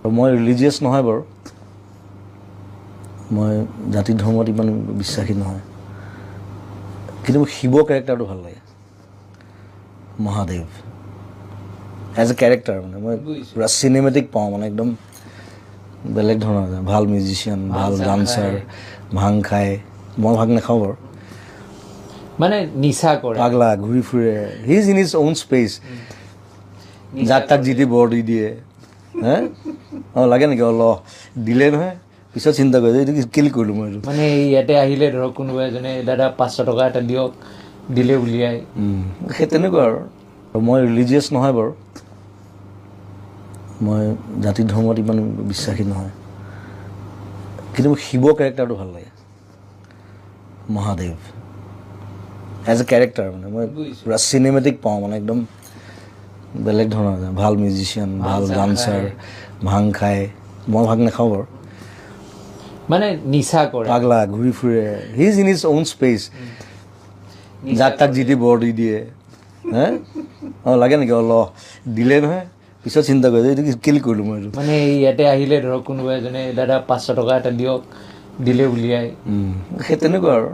মই ৰিলিজিয়াছ নহয় বাৰু মই জাতি ধৰ্মত ইমান বিশ্বাসী নহয় কিন্তু শিৱ কেৰেক্টাৰটো ভাল লাগে মহাদেৱ এজ এ কেৰেক্টাৰ মানে মই পুৰা চিনেমেটিক পাওঁ মানে একদম বেলেগ ধৰণৰ ভাল মিউজিচিয়ান ভাল ডান্সাৰ ভাং খায় মই ভাগ নাখাওঁ বাৰু মানে নিচা কৰে পাগলা ঘূৰি ফুৰে he is in his own space যাক তাক জিতি বৰ দি দিয়ে হে অঁ লাগে নেকি ল দিলে নহয় পিছত চিন্তা কৰে এইটো কেলি কৰিলোঁ মই এইটো মানে ইয়াতে আহিলে ধৰক কোনোবা এজনে দাদা 500 টকা এটা দিয়ক দিলে উলিয়াই সেই তেনেকুৱা আৰু মই ৰিলিজিয়াছ নহয় বাৰু মই জাতি ধৰ্মত ইমান বিশ্বাসী নহয় কিন্তু শিৱ কেৰেক্টাৰটো ভাল লাগে মহাদেৱ এজ এ কেৰেক্টাৰ মানে মই পুৰা চিনেমেটিক পাওঁ মানে একদম বেলেগ ধৰণৰ ভাল মিউজিচিয়ান ভাল ডান্সাৰ ভাং খায় মই ভাগ নাখাওঁ বাৰু মানে নিচা কৰে পাগলা ঘূৰি ফুৰে he is in his own space যাক তাক জিতি বৰ দি দিয়ে হে অঁ লাগে নেকি ল দিলে নহয় পিছত চিন্তা কৰে এইটো কেলি কৰিলোঁ মই এইটো মানে ইয়াতে আহিলে ধৰক কোনোবা এজনে দাদা 500 টকা এটা দিয়ক দিলে উলিয়াই সেই তেনেকুৱা আৰু